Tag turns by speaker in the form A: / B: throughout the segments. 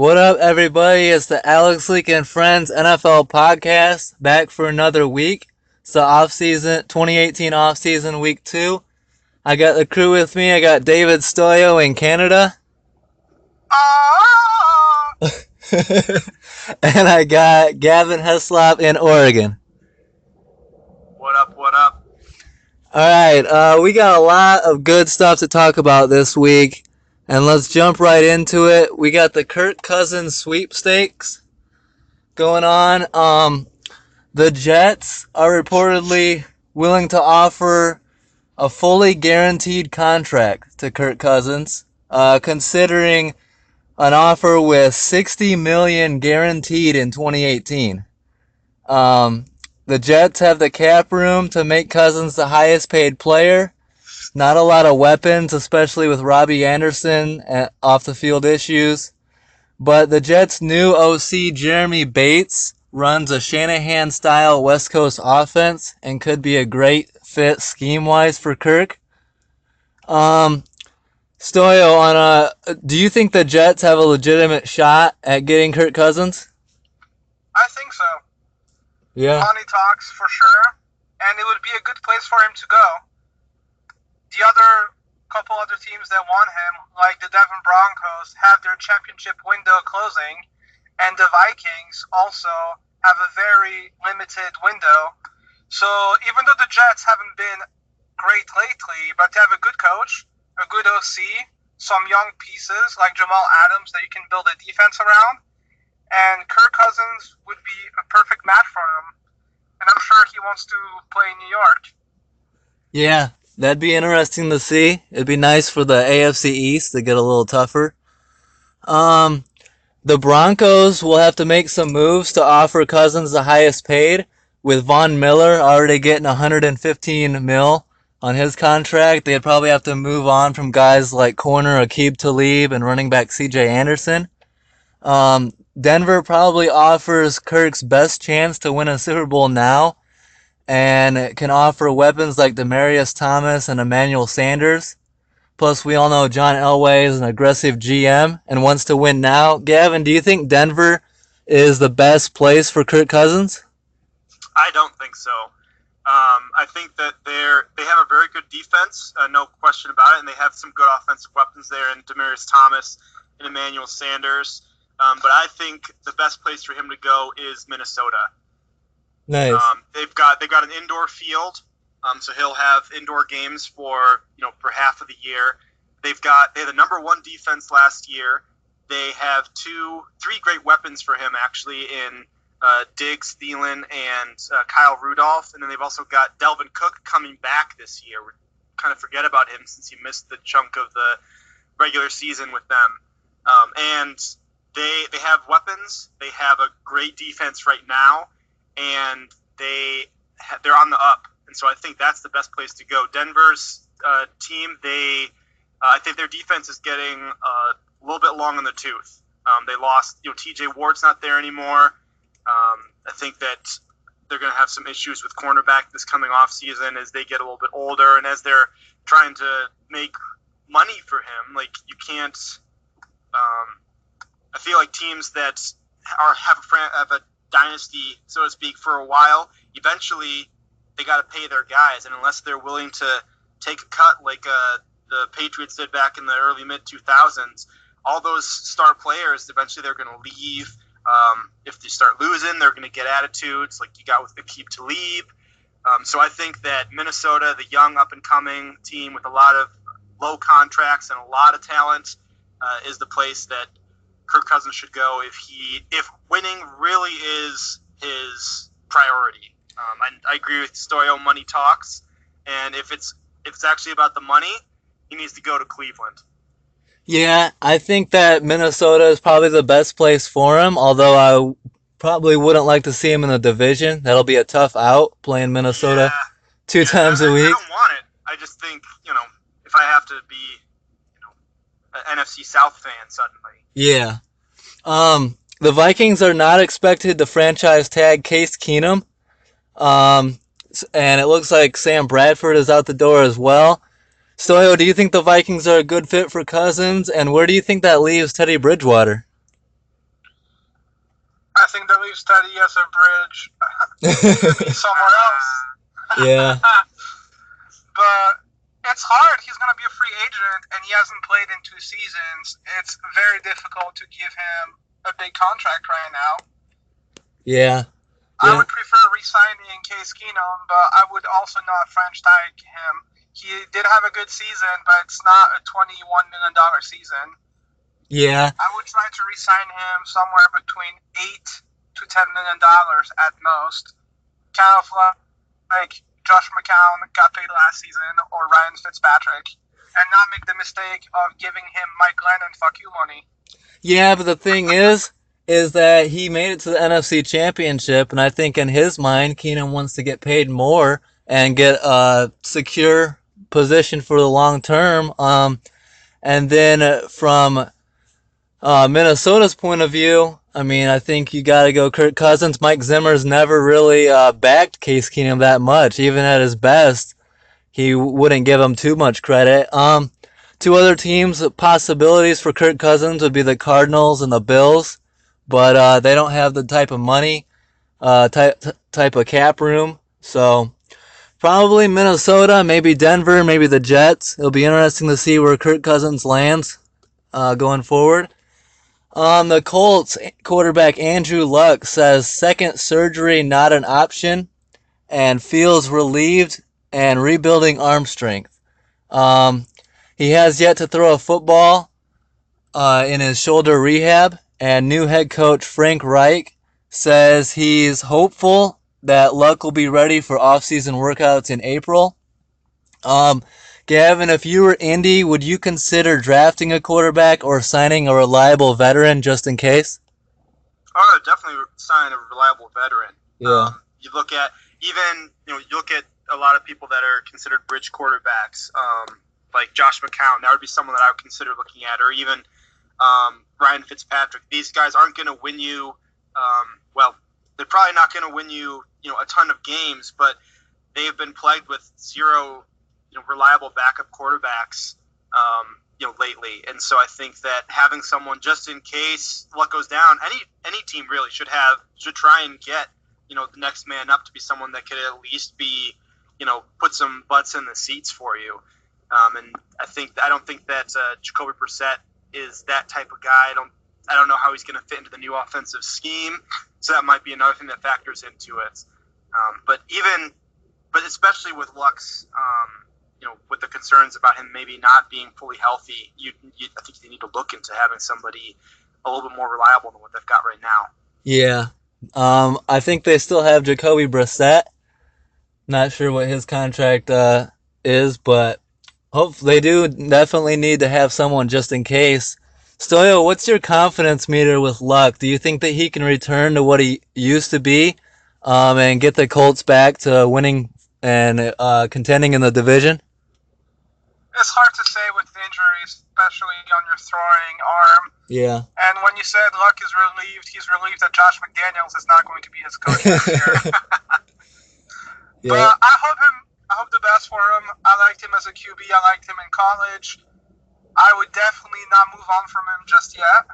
A: What up, everybody? It's the Alex Leak and Friends NFL podcast back for another week. It's the offseason, 2018 offseason week 2. I got the crew with me. I got David Stoyo in Canada. And I got Gavin Heslop in Oregon.
B: What up, what up?
A: All right, we got a lot of good stuff to talk about this week. And let's jump right into it. We got the Kirk Cousins Sweepstakes going on. The Jets are reportedly willing to offer a fully guaranteed contract to Kirk Cousins, considering an offer with $60 million guaranteed in 2018. The Jets have the cap room to make Cousins the highest paid player. Not a lot of weapons, especially with Robbie Anderson off the field issues. But the Jets' new OC, Jeremy Bates, runs a Shanahan-style West Coast offense and could be a great fit scheme-wise for Kirk. Stoyo, do you think the Jets have a legitimate shot at getting Kirk Cousins?
B: I think so.
A: Yeah.
B: Money talks for sure, and it would be a good place for him to go. The couple other teams that want him, like the Denver Broncos, have their championship window closing, and the Vikings also have a very limited window. So even though the Jets haven't been great lately, but they have a good coach, a good OC, some young pieces like Jamal Adams that you can build a defense around, and Kirk Cousins would be a perfect match for him. And I'm sure he wants to play in New York.
A: Yeah, that'd be interesting to see. It'd be nice for the AFC East to get a little tougher. The Broncos will have to make some moves to offer Cousins the highest paid, with Von Miller already getting $115 million on his contract. They'd probably have to move on from guys like corner Aqib Talib and running back C.J. Anderson. Denver probably offers Kirk's best chance to win a Super Bowl now, and can offer weapons like Demaryius Thomas and Emmanuel Sanders. Plus, we all know John Elway is an aggressive GM and wants to win now. Gavin, do you think Denver is the best place for Kirk Cousins?
B: I don't think so. I think that they have a very good defense, no question about it, and they have some good offensive weapons there in Demaryius Thomas and Emmanuel Sanders. But I think the best place for him to go is Minnesota.
A: Nice.
B: They've got an indoor field, so he'll have indoor games for half of the year. They had the number one defense last year. They have three great weapons for him actually in Diggs, Thielen, and Kyle Rudolph, and then they've also got Delvin Cook coming back this year. We kind of forget about him since he missed the chunk of the regular season with them. And they have weapons. They have a great defense right now, and they're on the up. And so I think that's the best place to go. Denver's team, I think their defense is getting a little bit long in the tooth. They lost, T.J. Ward's not there anymore. I think that they're going to have some issues with cornerback this coming off season as they get a little bit older, and as they're trying to make money for him. Like, you can't. I feel like teams that have a dynasty, so to speak, for a while, eventually they got to pay their guys, and unless they're willing to take a cut like the Patriots did back in the early mid 2000s, all those star players eventually they're going to leave. If they start losing, they're going to get attitudes like you got with Aqib Talib. So I think that Minnesota, the young up-and-coming team with a lot of low contracts and a lot of talent, is the place that Kirk Cousins should go if winning really is his priority. I agree with Stoyo, money talks, and if it's actually about the money, he needs to go to Cleveland.
A: Yeah, I think that Minnesota is probably the best place for him, although I probably wouldn't like to see him in the division. That'll be a tough out, playing Minnesota two times a week.
B: I don't want it. I just think, if I have to be, an NFC South fan suddenly.
A: Yeah. The Vikings are not expected to franchise tag Case Keenum. And it looks like Sam Bradford is out the door as well. Stoyo, do you think the Vikings are a good fit for Cousins, and where do you think that leaves Teddy Bridgewater?
C: I think the leave study as a bridge to be somewhere else.
A: Yeah.
C: But it's hard. He's going to be a free agent, and he hasn't played in 2 seasons. It's very difficult to give him a big contract right now.
A: Yeah.
C: I would prefer re-signing Case Keenum, but I would also not French tag him. He did have a good season, but it's not a $21 million season.
A: Yeah.
C: I would try to re-sign him somewhere between $8 to $10 million at most. Kind of like Josh McCown got paid last season, or Ryan Fitzpatrick, and not make the mistake of giving him Mike Glennon fuck you money.
A: Yeah, but the thing is that he made it to the NFC Championship, and I think in his mind, Keenum wants to get paid more and get a secure position for the long term. And then from Minnesota's point of view, I mean, I think you got to go Kirk Cousins. Mike Zimmer's never really backed Case Keenum that much. Even at his best, he wouldn't give him too much credit. Two other teams, possibilities for Kirk Cousins would be the Cardinals and the Bills, but they don't have the type of money, type of cap room. So probably Minnesota, maybe Denver, maybe the Jets. It'll be interesting to see where Kirk Cousins lands going forward. The Colts quarterback Andrew Luck says second surgery not an option and feels relieved and rebuilding arm strength. He has yet to throw a football in his shoulder rehab, and new head coach Frank Reich says he's hopeful that Luck will be ready for offseason workouts in April. Gavin, if you were Indy, would you consider drafting a quarterback or signing a reliable veteran just in case?
B: Oh, definitely sign a reliable veteran.
A: Yeah.
B: You look at you look at a lot of people that are considered bridge quarterbacks, like Josh McCown. That would be someone that I would consider looking at, or even Ryan Fitzpatrick. These guys aren't going to win you. They're probably not going to win you, a ton of games, but they've been plagued with zero, reliable backup quarterbacks, lately. And so I think that having someone just in case luck goes down, any team really should try and get, the next man up to be someone that could at least be, put some butts in the seats for you. And I don't think that Jacoby Brissett is that type of guy. I don't know how he's going to fit into the new offensive scheme. So that might be another thing that factors into it. But especially with Luck's, with the concerns about him maybe not being fully healthy, I think you need to look into having somebody a little bit more reliable than what they've got right now.
A: Yeah. I think they still have Jacoby Brissett. Not sure what his contract is, but hopefully they do definitely need to have someone just in case. Stoyo, what's your confidence meter with Luck? Do you think that he can return to what he used to be and get the Colts back to winning and contending in the division?
C: It's hard to say with injuries, especially on your throwing arm.
A: Yeah.
C: And when you said Luck is relieved, he's relieved that Josh McDaniels is not going to be his coach this year.
A: Yeah.
C: But I hope the best for him. I liked him as a QB. I liked him in college. I would definitely not move on from him just yet.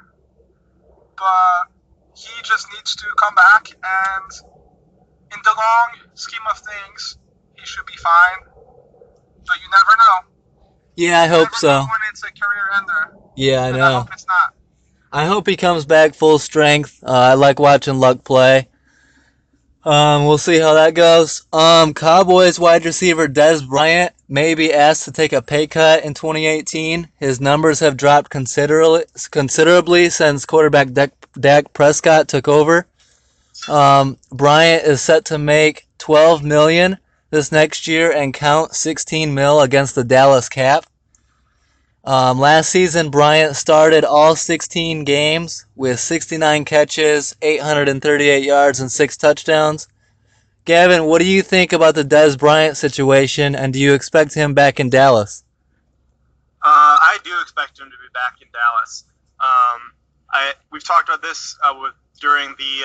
C: But he just needs to come back, and in the long scheme of things, he should be fine. But you never know.
A: Yeah, I hope so.
C: When it's a career ender.
A: Yeah, I know.
C: I hope it's not.
A: I hope he comes back full strength. I like watching Luck play. We'll see how that goes. Cowboys wide receiver Dez Bryant may be asked to take a pay cut in 2018. His numbers have dropped considerably since quarterback Dak Prescott took over. Bryant is set to make $12 million this next year and count $16 million against the Dallas Cap. Last season, Bryant started all 16 games with 69 catches, 838 yards, and 6 touchdowns. Gavin, what do you think about the Dez Bryant situation, and do you expect him back in Dallas?
B: I do expect him to be back in Dallas. We've talked about this during the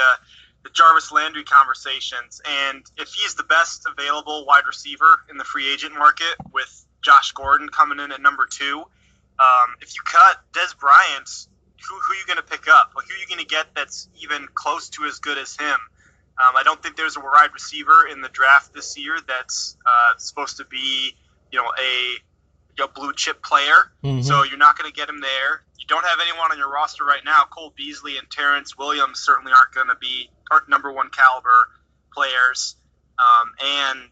B: Jarvis Landry conversations, and if he's the best available wide receiver in the free agent market with Josh Gordon coming in at number 2, if you cut Dez Bryant, who are you going to pick up? Like, who are you going to get that's even close to as good as him? I don't think there's a wide receiver in the draft this year that's supposed to be, a blue chip player.
A: Mm-hmm.
B: So you're not going to get him there. You don't have anyone on your roster right now. Cole Beasley and Terrence Williams certainly aren't number one caliber players. And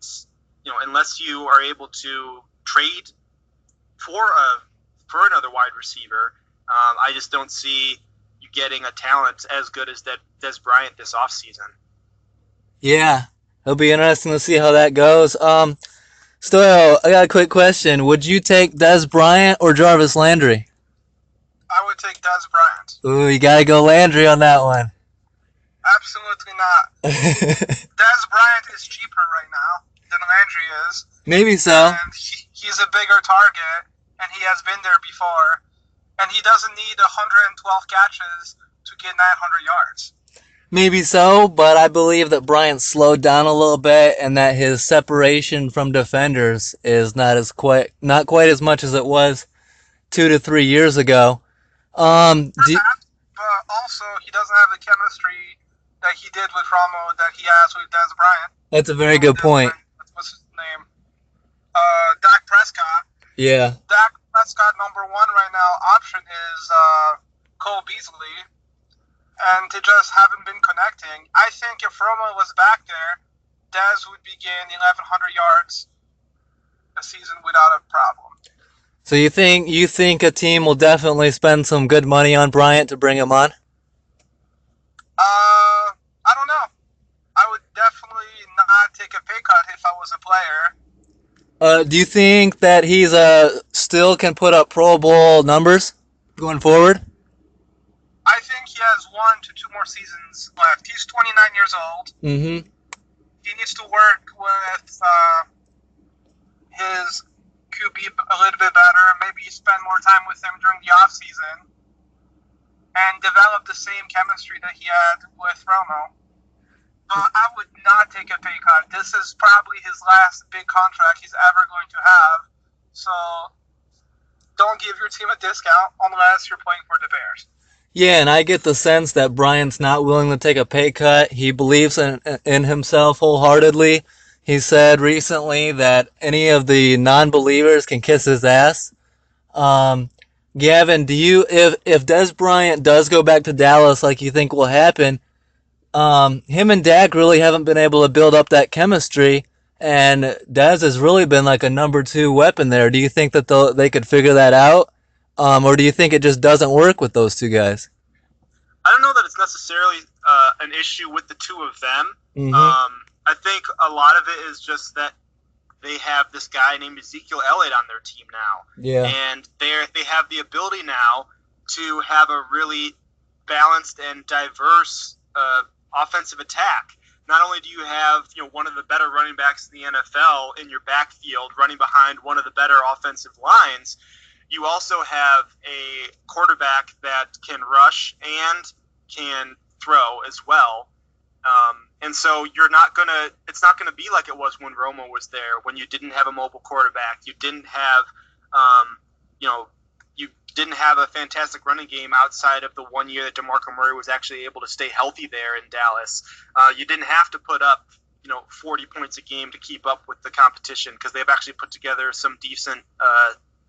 B: unless you are able to trade for another wide receiver, I just don't see you getting a talent as good as Des Bryant this offseason.
A: Yeah, it'll be interesting to see how that goes. Stoyo, I got a quick question. Would you take Des Bryant or Jarvis Landry?
C: I would take Des Bryant.
A: Ooh, you gotta go Landry on that one.
C: Absolutely not. Des Bryant is cheaper right now than Landry is.
A: Maybe so.
C: And he's a bigger target, and he has been there before. And he doesn't need 112 catches to get 900 yards.
A: Maybe so, but I believe that Bryant slowed down a little bit and that his separation from defenders is not quite as much as it was 2 to 3 years ago.
C: But also he doesn't have the chemistry that he did with Romo that he has with Des Bryant.
A: That's a very good point.
C: What's his name? Dak Prescott.
A: Yeah.
C: Dak Prescott number one right now option is Cole Beasley. And they just haven't been connecting. I think if Romo was back there, Dez would be getting 1,100 yards a season without a problem.
A: So you think a team will definitely spend some good money on Bryant to bring him on?
C: I don't know. I would definitely not take a pay cut if I was a player.
A: Do you think that he's still can put up Pro Bowl numbers going forward?
C: I think he has 1 to 2 more seasons left. He's 29 years old.
A: Mm-hmm.
C: He needs to work with his QB a little bit better. Maybe spend more time with him during the offseason and develop the same chemistry that he had with Romo. But I would not take a pay cut. This is probably his last big contract he's ever going to have. So don't give your team a discount unless you're playing for the Bears.
A: Yeah, and I get the sense that Bryant's not willing to take a pay cut. He believes in himself wholeheartedly. He said recently that any of the non-believers can kiss his ass. Gavin, if Des Bryant does go back to Dallas like you think will happen, him and Dak really haven't been able to build up that chemistry, and Des has really been like a number 2 weapon there. Do you think that they could figure that out? Or do you think it just doesn't work with those two guys?
B: I don't know that it's necessarily an issue with the two of them.
A: Mm-hmm.
B: I think a lot of it is just that they have this guy named Ezekiel Elliott on their team now.
A: Yeah.
B: And they have the ability now to have a really balanced and diverse offensive attack. Not only do you have one of the better running backs in the NFL in your backfield running behind one of the better offensive lines, you also have a quarterback that can rush and can throw as well. And so it's not gonna be like it was when Romo was there, when you didn't have a mobile quarterback. You didn't have, you didn't have a fantastic running game outside of the 1 year that DeMarco Murray was actually able to stay healthy there in Dallas. You didn't have to put up 40 points a game to keep up with the competition because they've actually put together some decent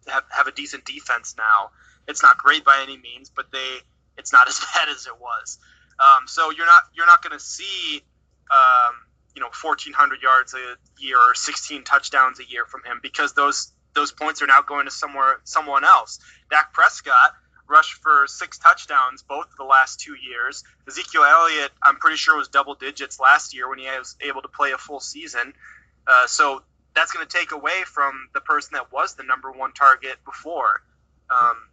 B: have a decent defense now. It's not great by any means, but it's not as bad as it was. So you're not going to see 1,400 yards a year or 16 touchdowns a year from him because those points are now going to someone else. Dak Prescott rushed for 6 touchdowns both of the last 2 years. Ezekiel Elliott, I'm pretty sure, was double digits last year when he was able to play a full season. So that's going to take away from the person that was the number 1 target before.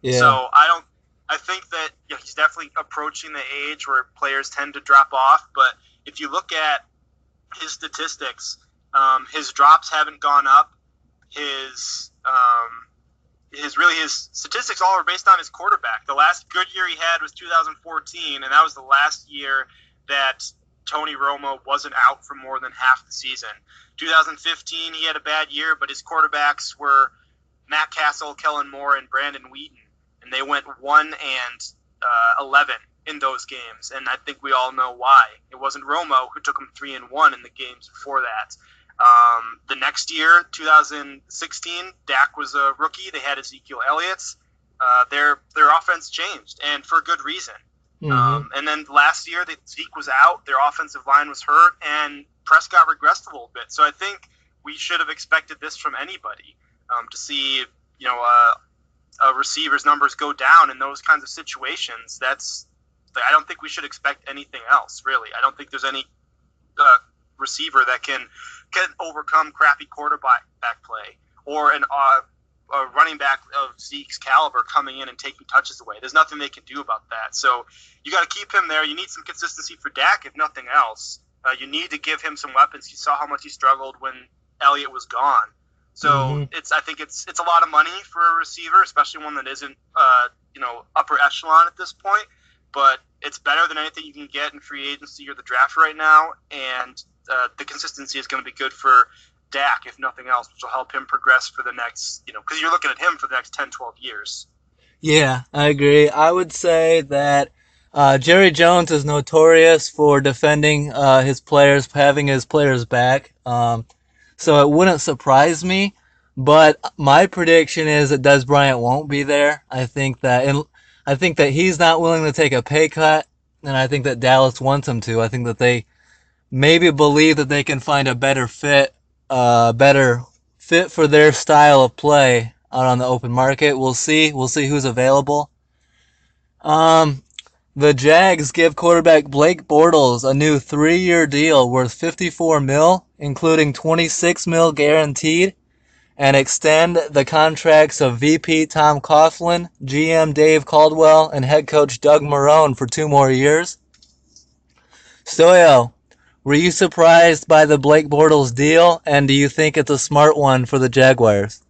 B: So I think that he's definitely approaching the age where players tend to drop off. But if you look at his statistics, his drops haven't gone up. His statistics all are based on his quarterback. The last good year he had was 2014, and that was the last year that Tony Romo wasn't out for more than half the season. 2015, he had a bad year, but his quarterbacks were Matt Castle, Kellen Moore, and Brandon Wheaton, and they went 1-10 11 in those games, and I think we all know why. It wasn't Romo who took him 3-1 in the games before that. The next year, 2016, Dak was a rookie. They had Ezekiel Elliott. Their offense changed, and for good reason.
A: Mm-hmm.
B: And then last year, Zeke was out. Their offensive line was hurt, and Prescott regressed a little bit. So I think we should have expected this from anybody, to see a receiver's numbers go down in those kinds of situations. I don't think we should expect anything else, really. I don't think there's any receiver that can overcome crappy quarterback play or a running back of Zeke's caliber coming in and taking touches away. There's nothing they can do about that. So you got to keep him there. You need some consistency for Dak, if nothing else. You need to give him some weapons. You saw how much he struggled when Elliott was gone. So I think it's a lot of money for a receiver, especially one that isn't upper echelon at this point. But it's better than anything you can get in free agency or the draft right now, and the consistency is going to be good for Dak, if nothing else, which will help him progress for the next, because you're looking at him for the next 10, 12 years.
A: Yeah, I agree. I would say that Jerry Jones is notorious for defending his players, having his players back. So it wouldn't surprise me, but my prediction is that Des Bryant won't be there. I think that he's not willing to take a pay cut, and I think that Dallas wants him to. I think that they maybe believe that they can find a better fit for their style of play out on the open market. We'll see. We'll see who's available. The Jags give quarterback Blake Bortles a new 3-year deal worth $54 million, including $26 million guaranteed, and extend the contracts of VP Tom Coughlin, GM Dave Caldwell, and head coach Doug Marrone for 2 more years. Stoyo, were you surprised by the Blake Bortles deal, and do you think it's a smart one for the Jaguars?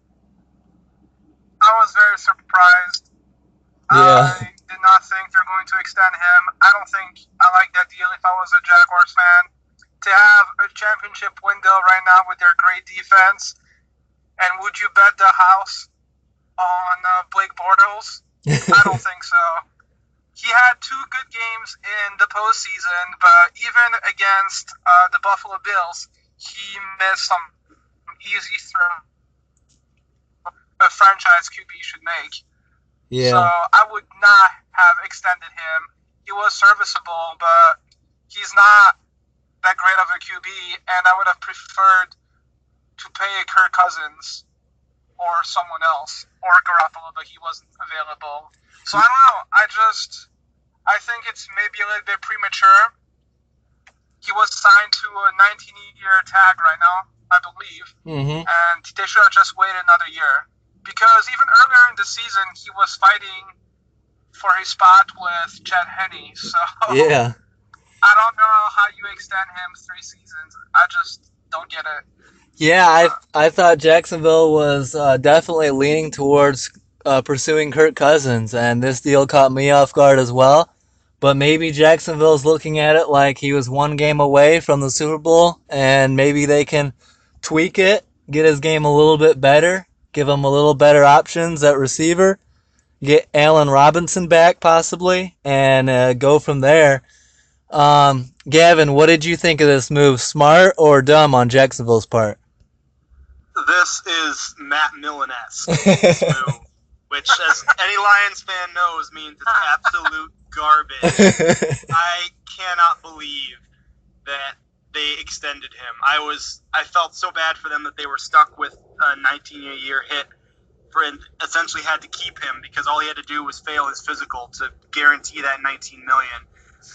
C: I was very surprised.
A: Yeah.
C: I did not think they're going to extend him. I don't think I like that deal if I was a Jaguars fan. To have a championship window right now with their great defense, and would you bet the house on Blake Bortles? I don't think so. He had 2 good games in the postseason, but even against the Buffalo Bills, he missed some easy throw a franchise QB should make.
A: Yeah.
C: So I would not have extended him. He was serviceable, but he's not that great of a QB, and I would have preferred to pay Kirk Cousins or someone else, or Garoppolo, but he wasn't available. So I don't know. I think it's maybe a little bit premature. He was signed to a 19-year tag right now, I believe, and they should have just waited another year. Because even earlier in the season, he was fighting for his spot with Chad Henne. So
A: Yeah.
C: I don't know how you extend him 3 seasons. I just don't get it.
A: Yeah, I thought Jacksonville was definitely leaning towards pursuing Kirk Cousins, and this deal caught me off guard as well. But maybe Jacksonville's looking at it like he was 1 game away from the Super Bowl, and maybe they can tweak it, get his game a little bit better, give him a little better options at receiver, get Allen Robinson back possibly, and go from there. Gavin, what did you think of this move? Smart or dumb on Jacksonville's part?
B: This is Matt Millen-esque, this move, which, as any Lions fan knows, means it's absolute garbage. I cannot believe that they extended him. I felt so bad for them that they were stuck with a 19-year hit and essentially had to keep him because all he had to do was fail his physical to guarantee that $19 million.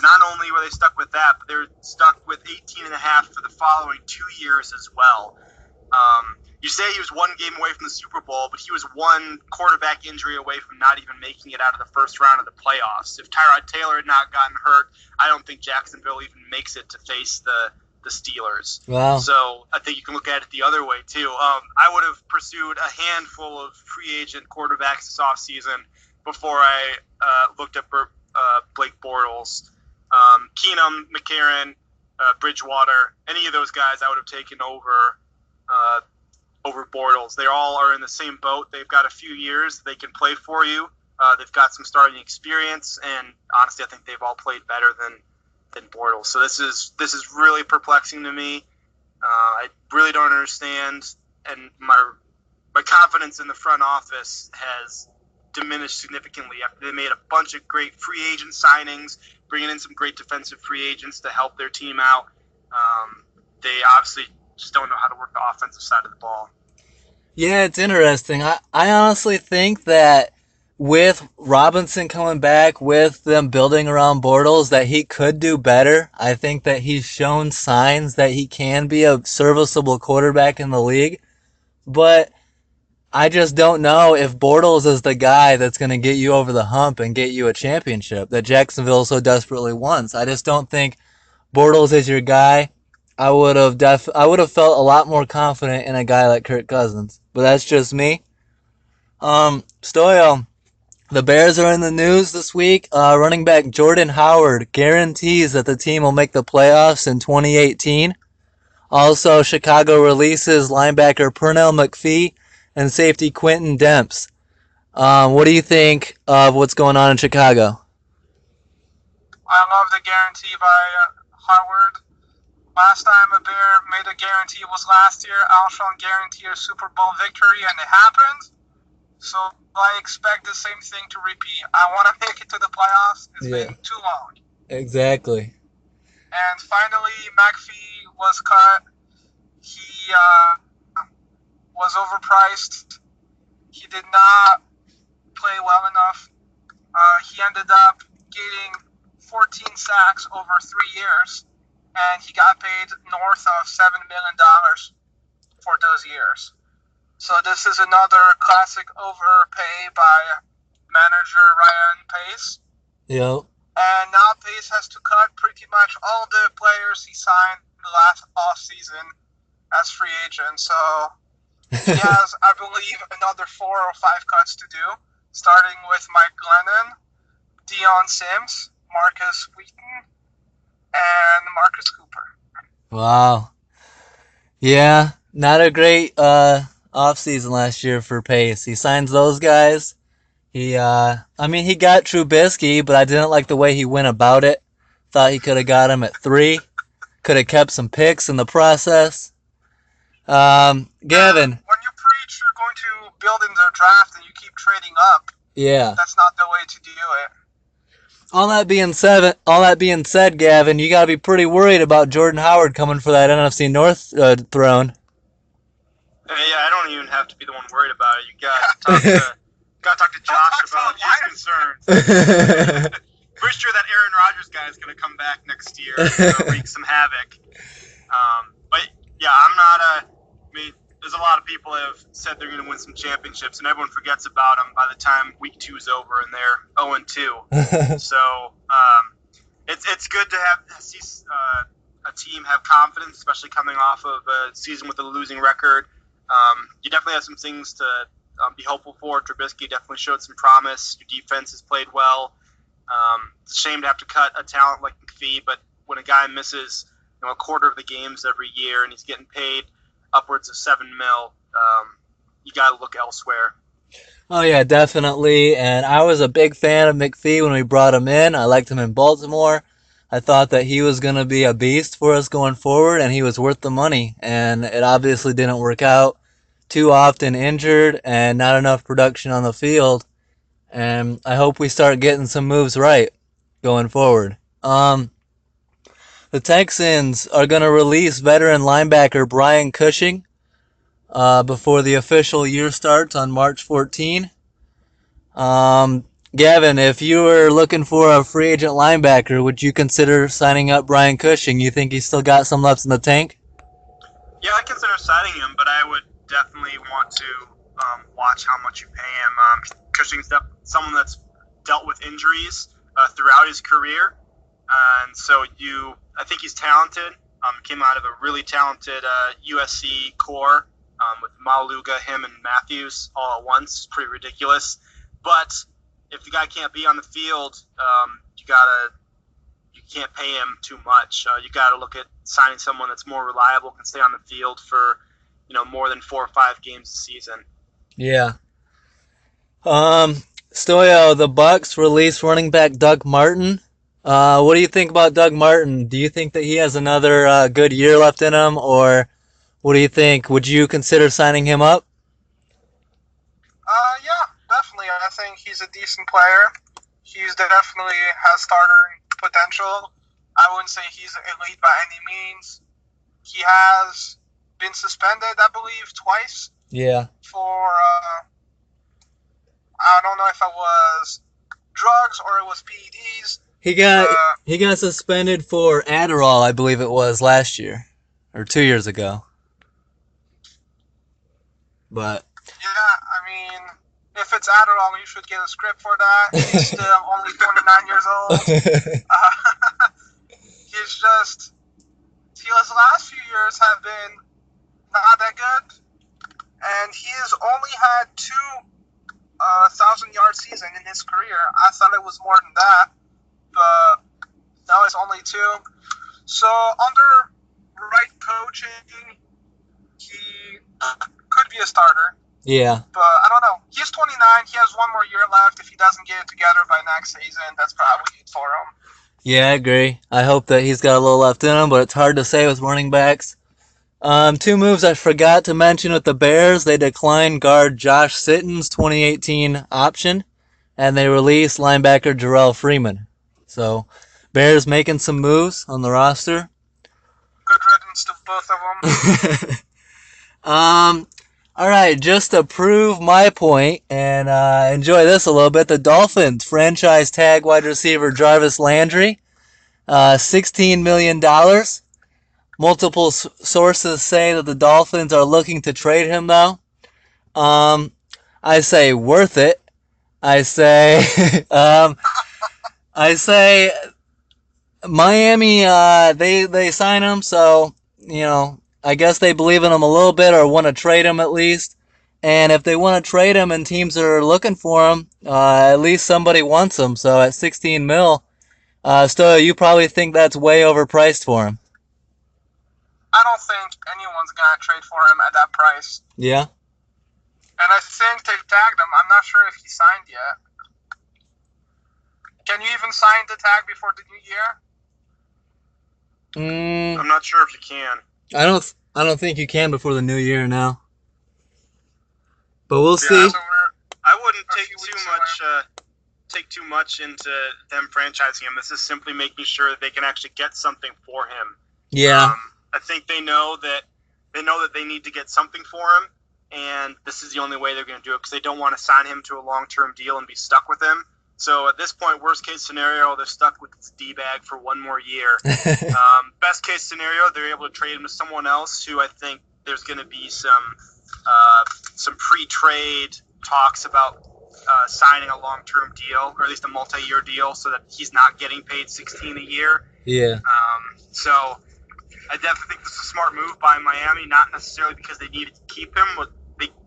B: Not only were they stuck with that, but they were stuck with $18.5 million for the following 2 years as well. You say he was 1 game away from the Super Bowl, but he was 1 quarterback injury away from not even making it out of the first round of the playoffs. If Tyrod Taylor had not gotten hurt, I don't think Jacksonville even makes it to face the Steelers.
A: Wow.
B: So I think you can look at it the other way, too. I would have pursued a handful of free agent quarterbacks this offseason before I looked at Blake Bortles. Keenum, McCarron, Bridgewater, any of those guys I would have taken over Bortles. They all are in the same boat. They've got a few years they can play for you. They've got some starting experience, and honestly, I think they've all played better than Bortles. So this is really perplexing to me. I really don't understand, and my confidence in the front office has diminished significantly after they made a bunch of great free agent signings, bringing in some great defensive free agents to help their team out. They obviously just don't know how to work the offensive side of the ball.
A: Yeah, it's interesting. I honestly think that with Robinson coming back, with them building around Bortles, that he could do better. I think that he's shown signs that he can be a serviceable quarterback in the league. But I just don't know if Bortles is the guy that's going to get you over the hump and get you a championship that Jacksonville so desperately wants. I just don't think Bortles is your guy. I would have felt a lot more confident in a guy like Kirk Cousins, but that's just me. Stoyo, the Bears are in the news this week. Running back Jordan Howard guarantees that the team will make the playoffs in 2018. Also, Chicago releases linebacker Pernell McPhee and safety Quentin Demps. What do you think of what's going on in Chicago?
C: I love the guarantee by Howard. Last time a Bear made a guarantee was last year. Alshon guaranteed a Super Bowl victory, and it happened. So I expect the same thing to repeat. I want to make it to the playoffs. It's been too long.
A: Exactly.
C: And finally, McPhee was cut. He was overpriced. He did not play well enough. He ended up getting 14 sacks over 3 years, and he got paid north of $7 million for those years. So this is another classic overpay by manager Ryan Pace.
A: Yep.
C: And now Pace has to cut pretty much all the players he signed last offseason as free agents. So he has, I believe, another 4 or 5 cuts to do, starting with Mike Glennon, Deion Sims, Marcus Wheaton, and Marcus Cooper.
A: Wow. Yeah, not a great offseason last year for Pace. He signs those guys. He got Trubisky, but I didn't like the way he went about it. Thought he could have got him at 3. Could have kept some picks in the process. Gavin.
C: When you preach you're going to build in the draft and you keep trading up,
A: Yeah.
C: that's not the way to do it.
A: All that being said, Gavin, you gotta be pretty worried about Jordan Howard coming for that NFC North throne.
B: Yeah, I don't even have to be the one worried about it. You got to talk to Josh about his concerns. Pretty sure that Aaron Rodgers guy is going to come back next year and wreak some havoc. But yeah, I'm not I mean, there's a lot of people that have said they're going to win some championships, and everyone forgets about them by the time week 2 is over and they're 0-2. So it's good to see a team have confidence, especially coming off of a season with a losing record. You definitely have some things to be hopeful for. Trubisky definitely showed some promise. Your defense has played well. It's a shame to have to cut a talent like McPhee, but when a guy misses a quarter of the games every year and he's getting paid upwards of $7 million, you got to look elsewhere.
A: Oh yeah, definitely. And I was a big fan of McPhee when we brought him in. I liked him in Baltimore. I thought that he was going to be a beast for us going forward, and he was worth the money. And it obviously didn't work out. Too often injured and not enough production on the field. And I hope we start getting some moves right going forward. The Texans are going to release veteran linebacker Brian Cushing before the official year starts on March 14. Gavin, if you were looking for a free agent linebacker, would you consider signing up Brian Cushing? You think he's still got some left in the tank?
B: Yeah, I consider signing him, but I would definitely want to watch how much you pay him. Cushing's someone that's dealt with injuries throughout his career, and so I think he's talented. Came out of a really talented USC core with Maluga, him, and Matthews all at once. It's pretty ridiculous. But if the guy can't be on the field, you can't pay him too much. You got to look at signing someone that's more reliable, can stay on the field for more than 4 or 5 games a season.
A: Yeah. Stoyo, the Bucks released running back Doug Martin. What do you think about Doug Martin? Do you think that he has another good year left in him, or what do you think? Would you consider signing him up?
C: Yeah, definitely. I think he's a decent player. He's definitely has starter potential. I wouldn't say he's elite by any means. He has been suspended, I believe, twice
A: Yeah.
C: for I don't know if it was drugs or it was PEDs.
A: He got suspended for Adderall, I believe it was last year or 2 years ago. But
C: Yeah, I mean, if it's Adderall, you should get a script for that. He's still only 29 years old. He's just his last few years have been not that good, and he has only had two 1,000-yard season in his career. I thought it was more than that, but now it's only two. So under right coaching, he could be a starter.
A: yeah.
C: But I don't know. He's 29. He has one more year left. If he doesn't get it together by next season, that's probably it for him.
A: Yeah, I agree. I hope that he's got a little left in him, but it's hard to say with running backs. Two moves I forgot to mention with the Bears. They declined guard Josh Sitton's 2018 option, and they released linebacker Jarrell Freeman. So, Bears making some moves on the roster.
C: Good riddance to both of them.
A: All right, just to prove my point and enjoy this a little bit, the Dolphins franchise tag wide receiver Jarvis Landry, $16 million. Multiple sources say that the Dolphins are looking to trade him, though. I say worth it. I say, I say Miami. They sign him, so I guess they believe in him a little bit or want to trade him at least. And if they want to trade him and teams are looking for him, at least somebody wants him. So at 16 mil, Stoyo, you probably think that's way overpriced for him.
C: I don't think anyone's gonna trade for him at that price.
A: Yeah.
C: And I think they tagged him. I'm not sure if he signed yet. Can you even sign the tag before the new year?
B: I'm not sure if you can.
A: I don't think you can before the new year now. But we'll see.
C: So
B: I wouldn't take too much into them franchising him. This is simply making sure that they can actually get something for him.
A: Yeah.
B: I think they know that they need to get something for him, and this is the only way they're going to do it because they don't want to sign him to a long-term deal and be stuck with him. So at this point, worst case scenario, they're stuck with this D-bag for one more year. Best case scenario, they're able to trade him to someone else who I think there's going to be some pre-trade talks about signing a long-term deal, or at least a multi-year deal, so that he's not getting paid $16 a year.
A: Yeah.
B: So I definitely think this is a smart move by Miami, not necessarily because they needed to keep him, but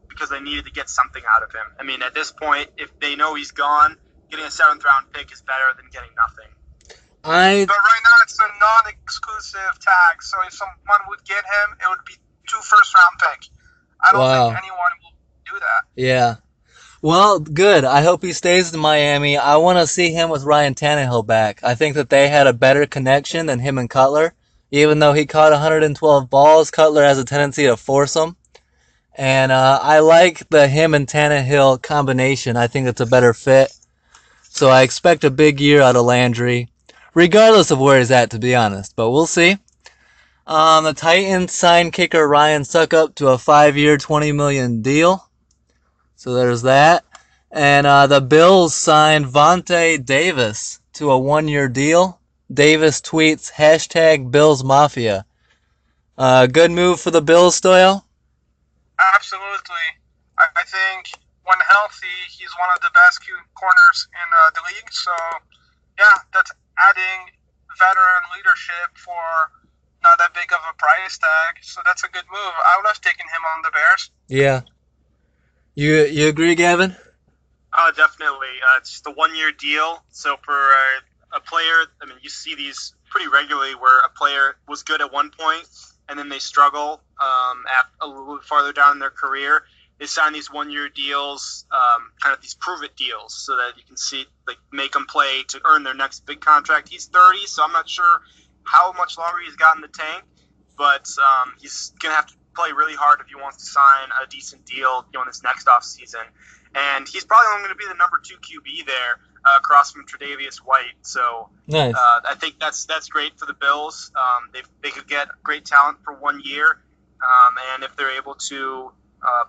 B: because they needed to get something out of him. I mean, at this point, if they know he's gone, getting a 7th-round pick is better than getting nothing.
C: But right now, it's a non-exclusive tag, so if someone would get him, it would be 2 first-round picks. I don't think anyone will do that.
A: Yeah. Well, good. I hope he stays in Miami. I want to see him with Ryan Tannehill back. I think that they had a better connection than him and Cutler. Even though he caught 112 balls, Cutler has a tendency to force them. And I like the him and Tannehill combination. I think it's a better fit. So I expect a big year out of Landry, regardless of where he's at, to be honest. But we'll see. The Titans signed kicker Ryan Suckup to a 5-year, $20 million deal. So there's that. And the Bills signed Vontae Davis to a 1-year deal. Davis tweets, #BillsMafia. Good move for the Bills, Stoyo?
C: Absolutely. I think when healthy, he's one of the best corners in the league. So, yeah, that's adding veteran leadership for not that big of a price tag. So that's a good move. I would have taken him on the Bears.
A: Yeah. You agree, Gavin?
B: Definitely. It's just a 1-year deal. So for a player, I mean, you see these pretty regularly where a player was good at one point and then they struggle a little bit farther down in their career. they sign these 1-year deals, kind of these prove-it deals, so that you can see, like, make them play to earn their next big contract. He's 30, so I'm not sure how much longer he's got in the tank, but he's going to have to play really hard if he wants to sign a decent deal, in this next offseason. And he's probably only going to be the number 2 QB there, across from Tre'Davious White. So
A: Nice.
B: I think that's great for the Bills. They could get great talent for 1 year, and if they're able to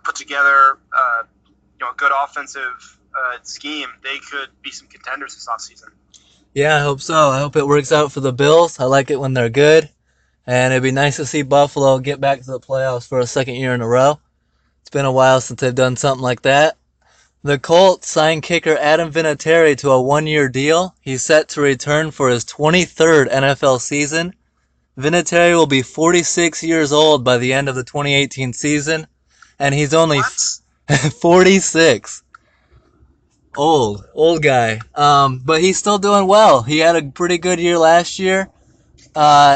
B: put together a good offensive scheme, they could be some contenders this offseason.
A: Yeah, I hope so. I hope it works out for the Bills. I like it when they're good. And it'd be nice to see Buffalo get back to the playoffs for a second year in a row. It's been a while since they've done something like that. The Colts signed kicker Adam Vinatieri to a 1-year deal. He's set to return for his 23rd NFL season. Vinatieri will be 46 years old by the end of the 2018 season, and he's only 46. Old guy. But he's still doing well. He had a pretty good year last year.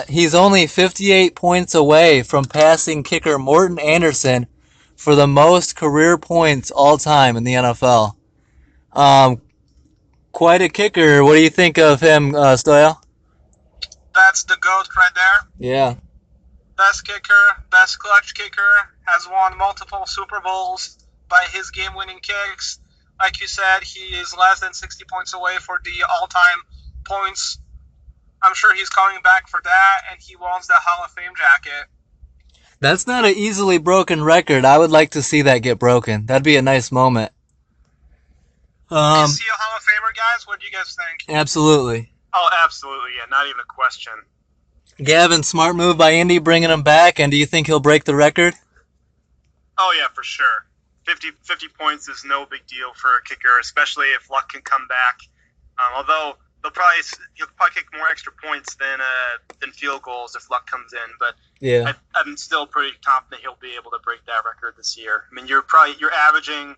A: He's only 58 points away from passing kicker Morton Anderson for the most career points all time in the NFL. Quite a kicker. What do you think of him, Stoyo?
C: That's the GOAT right there.
A: Yeah.
C: Best kicker, best clutch kicker, has won multiple Super Bowls by his game-winning kicks. Like you said, he is less than 60 points away for the all-time points. I'm sure he's coming back for that, and he wants the Hall of Fame jacket.
A: That's not an easily broken record. I would like to see that get broken. That'd be a nice moment.
C: Is he a Hall of Famer, guys? What do you guys think?
A: Absolutely.
B: Oh, absolutely, yeah, not even a question.
A: Gavin, smart move by Indy bringing him back, and do you think he'll break the record?
B: Oh, yeah, for sure. 50 points is no big deal for a kicker, especially if Luck can come back. Although he'll probably kick more extra points than field goals if Luck comes in. But
A: yeah,
B: I'm still pretty confident he'll be able to break that record this year. I mean, you're averaging,